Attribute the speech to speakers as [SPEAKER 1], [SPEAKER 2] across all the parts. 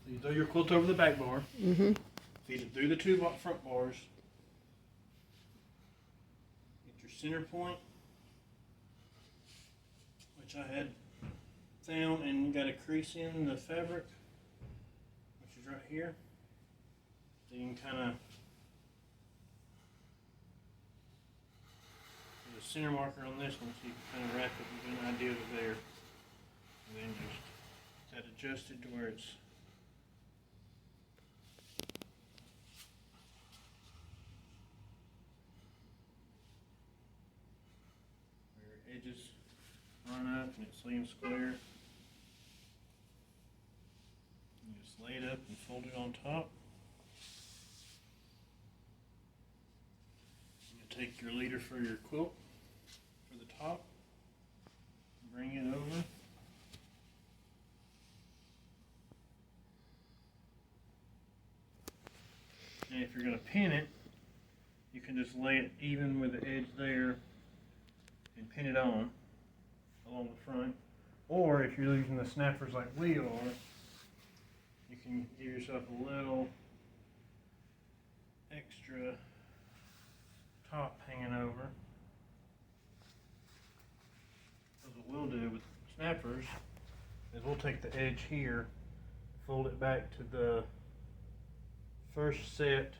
[SPEAKER 1] So you throw your quilt over the back bar.
[SPEAKER 2] Mm-hmm.
[SPEAKER 1] Feed it through the two front bars. Get your center point, which I had found, and you got a crease in the fabric, which is right here. So you can kind of put a center marker on this one, so you can kind of wrap it and get an idea of it there. And then just get that adjusted to where it's edges run up and it's slim square. You just lay it up and fold it on top. You take your leader for your quilt for the top, bring it over. And if you're going to pin it, you can just lay it even with the edge there and pin it on along the front. Or if you're using the snappers like we are, you can give yourself a little extra top hanging over. Because what we'll do with snappers is we'll take the edge here, fold it back to the first set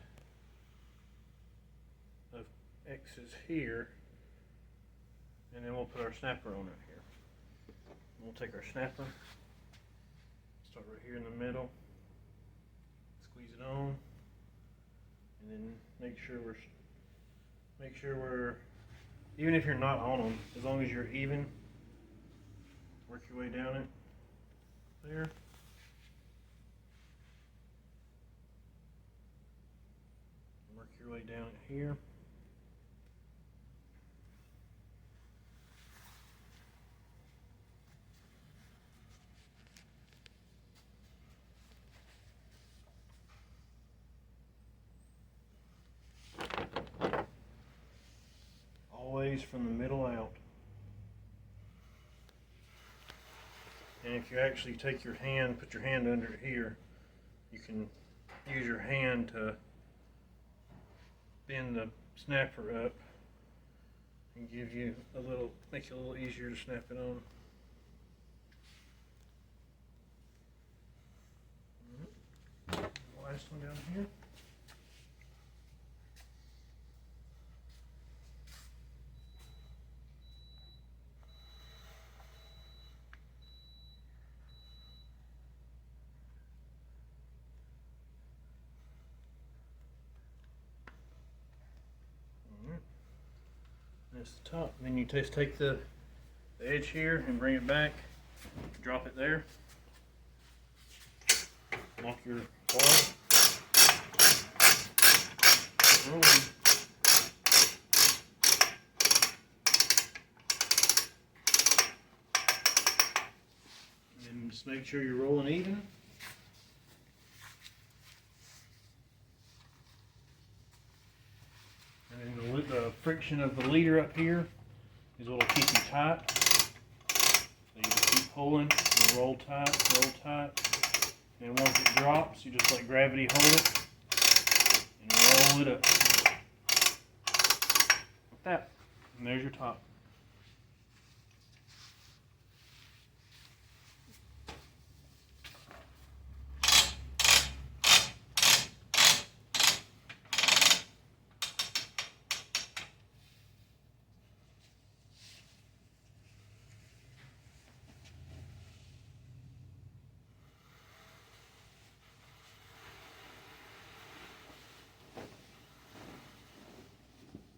[SPEAKER 1] of X's here, and then we'll put our snapper on it here. We'll take our snapper, start right here in the middle, squeeze it on, and then make sure we're even if you're not on them, as long as you're even, work your way down it there. Work your way down it here. Always from the middle out. And if you actually take your hand, put your hand under it here, you can use your hand to bend the snapper up and give you a little, make it a little easier to snap it on. Last one down here. That's the top. Then you just take the edge here and bring it back, drop it there, lock your bar, rolling. And then just make sure you're rolling even. And then the friction of the leader up here is what will keep you tight. So you just keep pulling and roll tight. And once it drops, you just let gravity hold it and roll it up. Like that. And there's your top.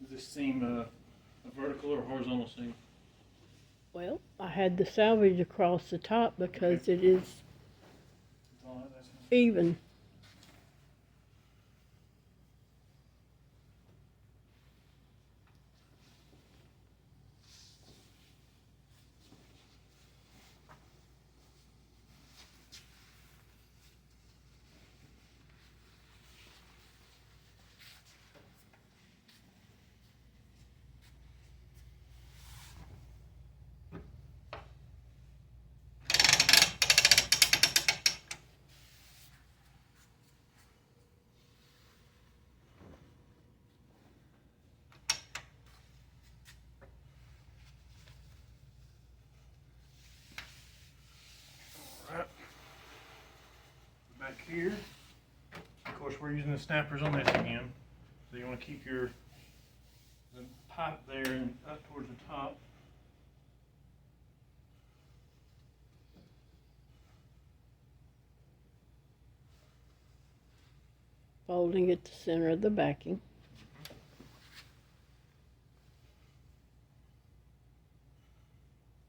[SPEAKER 1] Does this seem a vertical or horizontal seam?
[SPEAKER 2] Well, I had the salvage across the top because it is even.
[SPEAKER 1] back here. Of course, we're using the snappers on this again. So you want to keep the pipe there and up towards the top.
[SPEAKER 2] Folding at the center of the backing.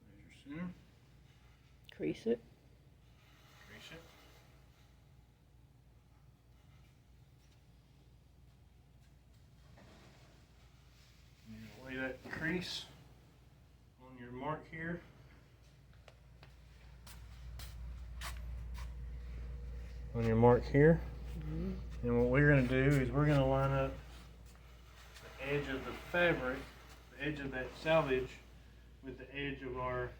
[SPEAKER 1] There's your center.
[SPEAKER 2] Crease it.
[SPEAKER 1] Crease it. And you lay that crease on your mark here. On your mark here. And what we're going to do is we're going to line up the edge of the fabric, the edge of that salvage, with the edge of our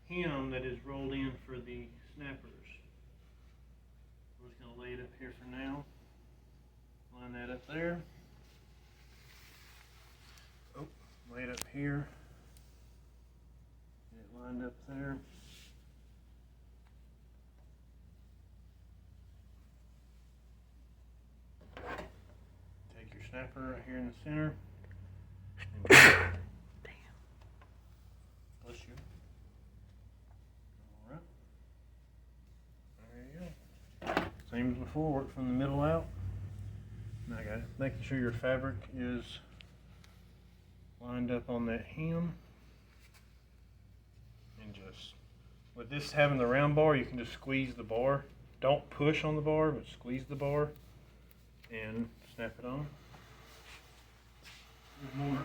[SPEAKER 1] hem that is rolled in for the snappers. We're just going to lay it up here for now. Line that up there. Oh, lay it up here. Get it lined up there. Snapper right here in the center. Damn. Bless you. Alright. There you go. Same as before, work from the middle out. Now I got it. Making sure your fabric is lined up on that hem. And just, with this having the round bar, you can just squeeze the bar. Don't push on the bar, but squeeze the bar and snap it on. More.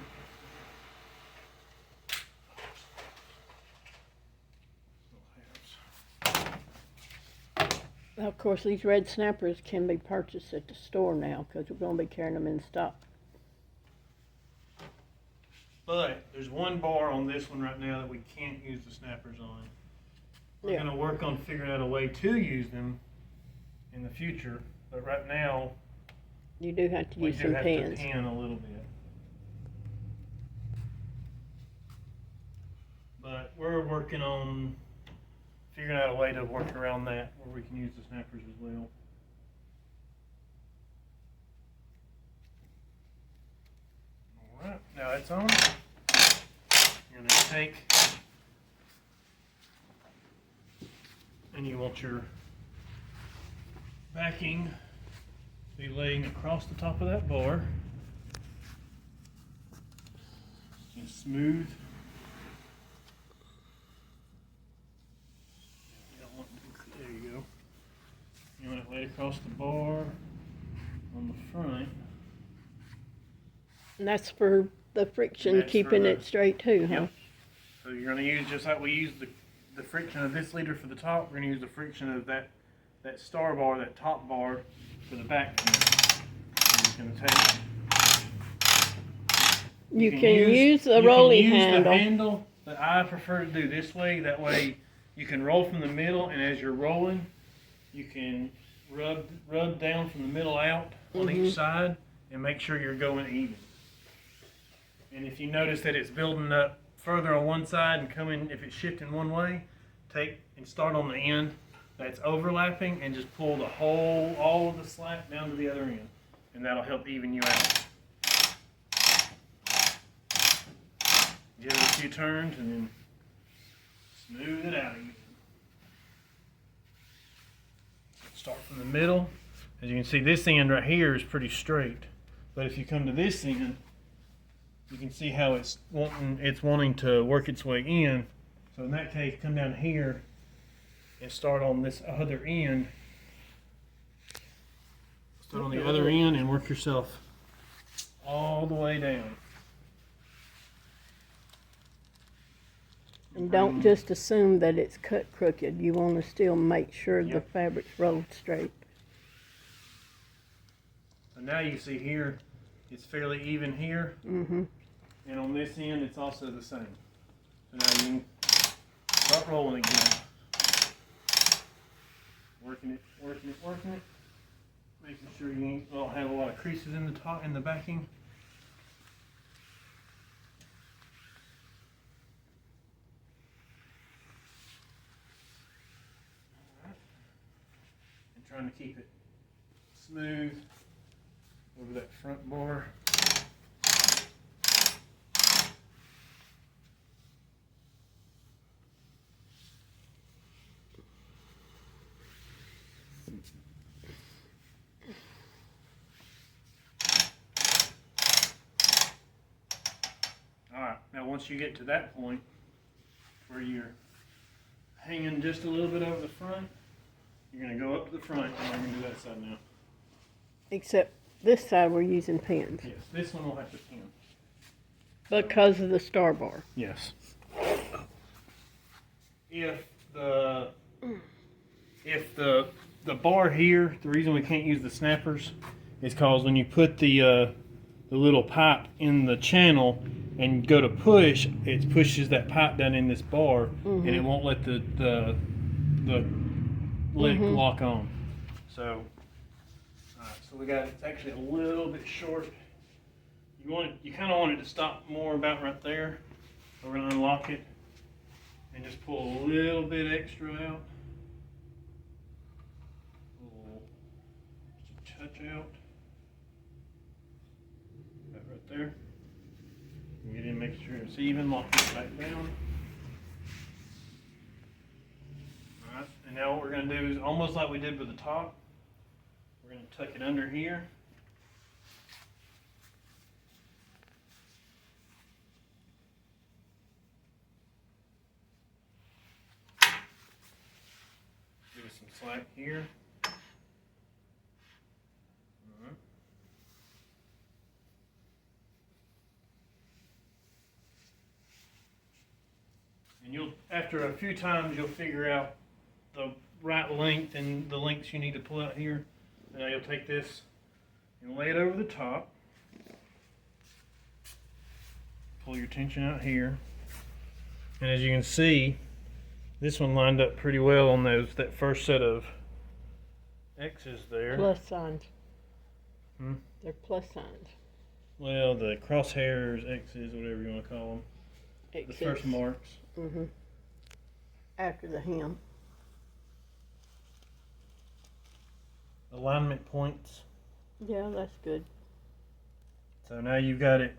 [SPEAKER 2] Now, of course, these red snappers can be purchased at the store now because we're going to be carrying them in stock.
[SPEAKER 1] But there's one bar on this one right now that we can't use the snappers on. We're going to work on figuring out a way to use them in the future. But right now,
[SPEAKER 2] you do have to use
[SPEAKER 1] we
[SPEAKER 2] some
[SPEAKER 1] do have
[SPEAKER 2] pins.
[SPEAKER 1] to pin a little bit. But we're working on figuring out a way to work around that where we can use the snappers as well. Alright, now it's on. You're going to take, and you want your backing to be laying across the top of that bar. Just smooth. There you go. You want it laid across the bar on the front.
[SPEAKER 2] And that's for the friction, keeping it straight too, huh?
[SPEAKER 1] Yep. So you're going to use, just like we used the friction of this leader for the top, we're going to use the friction of that star bar, that top bar, for the back. You're going to take.
[SPEAKER 2] You can use a rolling handle.
[SPEAKER 1] The handle that I prefer to do this way. That way you can roll from the middle, and as you're rolling, you can rub down from the middle out on each side and make sure you're going even. And if you notice that it's building up further on one side and coming, if it's shifting one way, take and start on the end that's overlapping and just pull the whole, all of the slack down to the other end. And that'll help even you out. Give it a few turns and then smooth it out again. Start from the middle. As you can see, this end right here is pretty straight. But if you come to this end, you can see how it's wanting to work its way in. So in that case, come down here and start on this other end. Start on the other end and work yourself all the way down.
[SPEAKER 2] And don't just assume that it's cut crooked. You want to still make sure the fabric's rolled straight.
[SPEAKER 1] So now you see here, it's fairly even here. And on this end, it's also the same. So now you can start rolling again. Working it, working it, working it. Making sure you don't have a lot of creases in the top, in the backing. trying to keep it smooth over that front bar. Alright, now once you get to that point where you're hanging just a little bit over the front, you're going to go up to the front, and we're going to do that side now.
[SPEAKER 2] Except this side we're using pins.
[SPEAKER 1] Yes, this one will have to pin.
[SPEAKER 2] Because of the star bar.
[SPEAKER 1] Yes. If the bar here, the reason we can't use the snappers is because when you put the little pipe in the channel and go to push, it pushes that pipe down in this bar, and it won't let the lid lock on. So, so we got, it's actually a little bit short. You kind of want it to stop more about right there. So we're gonna unlock it and just pull a little bit extra out. Just a touch out. That right there. Get in, make sure it's even, lock it back down. Alright, and now what we're going to do is almost like we did with the top. We're going to tuck it under here. Give it some slack here. And you'll, after a few times, you'll figure out the right length and the lengths you need to pull out here. Now you'll take this and lay it over the top. Pull your tension out here. And as you can see, this one lined up pretty well on that first set of X's there.
[SPEAKER 2] Plus signs. They're plus signs.
[SPEAKER 1] Well, the crosshairs, X's, whatever you want to call them.
[SPEAKER 2] X's.
[SPEAKER 1] The first marks.
[SPEAKER 2] After the hem.
[SPEAKER 1] Alignment points.
[SPEAKER 2] Yeah, that's good.
[SPEAKER 1] So now you've got it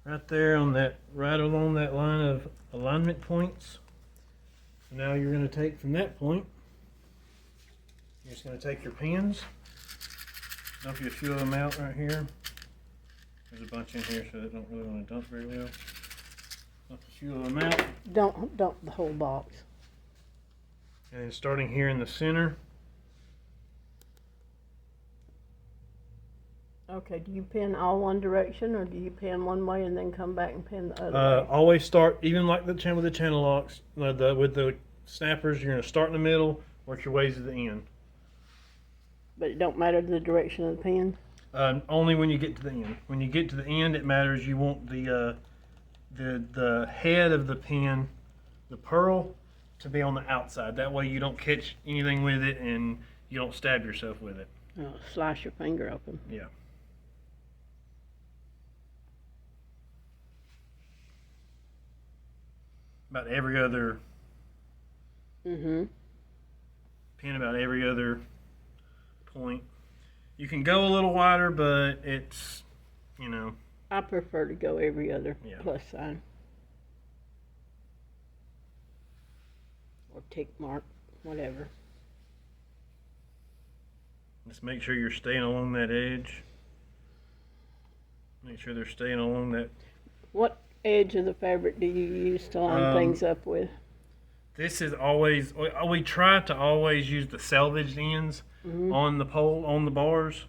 [SPEAKER 1] right there on that, right along that line of alignment points. So now you're going to take from that point, you're just going to take your pins, dump a few of them out right here. There's a bunch in here, so they don't really want to dump very well. Dump a few of them out.
[SPEAKER 2] Don't dump the whole box.
[SPEAKER 1] And then starting here in the center.
[SPEAKER 2] Okay, do you pin all one direction, or do you pin one way and then come back and pin the other way?
[SPEAKER 1] Always start, even like with the channel locks, with the snappers, you're going to start in the middle, work your way to the end.
[SPEAKER 2] But it don't matter the direction of the pin?
[SPEAKER 1] Only when you get to the end. When you get to the end, it matters. You want the head of the pin, the pearl, to be on the outside. That way you don't catch anything with it and you don't stab yourself with it.
[SPEAKER 2] Oh, slice your finger open.
[SPEAKER 1] Yeah. About every other pin, about every other point. You can go a little wider, but it's, you know.
[SPEAKER 2] I prefer to go every other plus sign. Or tick mark, whatever.
[SPEAKER 1] Just make sure you're staying along that edge. Make sure they're staying along that.
[SPEAKER 2] What edge of the fabric do you use to line things up with?
[SPEAKER 1] This is always, we try to always use the salvaged ends on the pole, on the bars.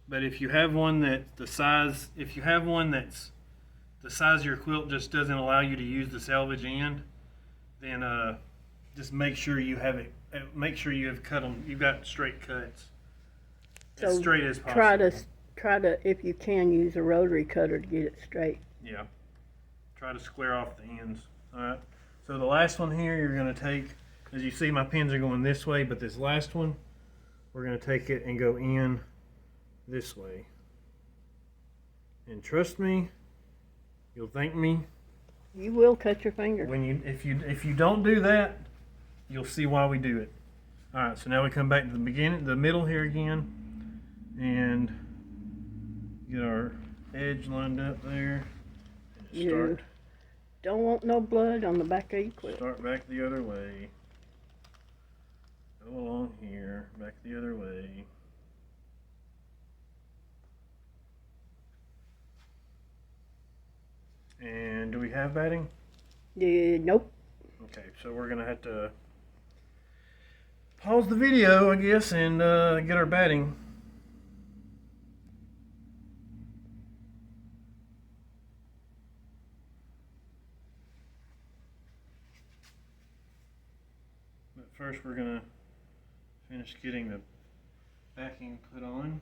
[SPEAKER 1] But if you have one that the size, if you have one that's the size of your quilt just doesn't allow you to use the salvage end, then just make sure you have it. Make sure you have cut them. You've got straight cuts, as straight as possible.
[SPEAKER 2] Try to, if you can, use a rotary cutter to get it straight.
[SPEAKER 1] Yeah. Try to square off the ends. All right. So the last one here, you're going to take, as you see, my pins are going this way, but this last one, we're going to take it and go in this way. And trust me, you'll thank me.
[SPEAKER 2] You will cut your finger.
[SPEAKER 1] When if you don't do that, you'll see why we do it. Alright, so now we come back to the beginning, the middle here again, and get our edge lined up there. And
[SPEAKER 2] You don't want no blood on the back of your quilt.
[SPEAKER 1] Start back the other way. Go along here, back the other way. And do we have batting?
[SPEAKER 2] Yeah, nope.
[SPEAKER 1] Okay, so we're gonna have to pause the video, I guess, and get our batting. But first we're gonna finish getting the backing put on.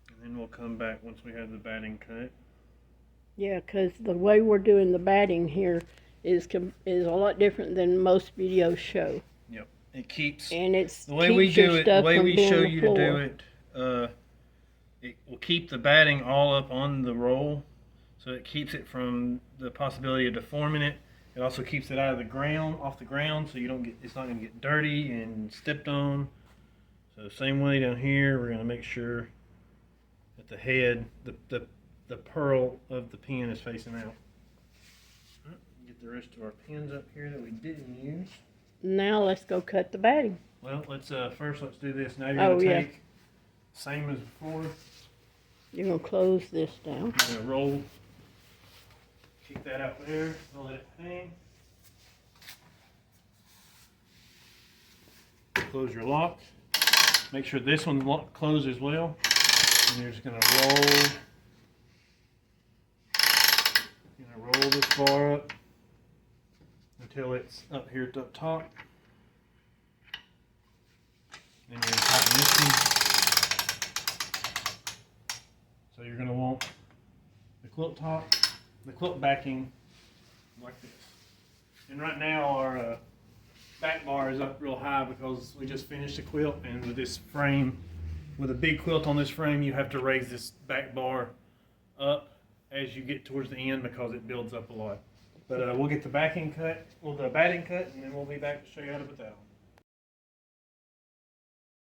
[SPEAKER 1] And then we'll come back once we have the batting cut.
[SPEAKER 2] Yeah, because the way we're doing the batting here is a lot different than most videos show.
[SPEAKER 1] Yep, it keeps.
[SPEAKER 2] And it's
[SPEAKER 1] The way we do it, the way we show
[SPEAKER 2] the
[SPEAKER 1] you to do it, it will keep the batting all up on the roll, so it keeps it from the possibility of deforming it. It also keeps it out of the ground, off the ground, so you don't get, it's not going to get dirty and stepped on. So same way down here, we're going to make sure that the head, the pearl of the pin is facing out. Get the rest of our pins up here that we didn't use.
[SPEAKER 2] Now let's go cut the batting.
[SPEAKER 1] Well, let's let's do this. Now you're gonna take same as before.
[SPEAKER 2] You're gonna close this down.
[SPEAKER 1] You're gonna roll. Keep that out there. We'll let it hang. Close your lock. Make sure this one's closed as well. And you're just gonna roll. You're gonna roll this bar up until it's up here at the top. Then you're going to tighten this one. So you're going to want the quilt top, the quilt backing like this. And right now our back bar is up real high because we just finished the quilt, and with this frame, with a big quilt on this frame, you have to raise this back bar up as you get towards the end because it builds up a lot. But we'll get the backing cut, the batting cut, and then we'll be back to show you how to put that on.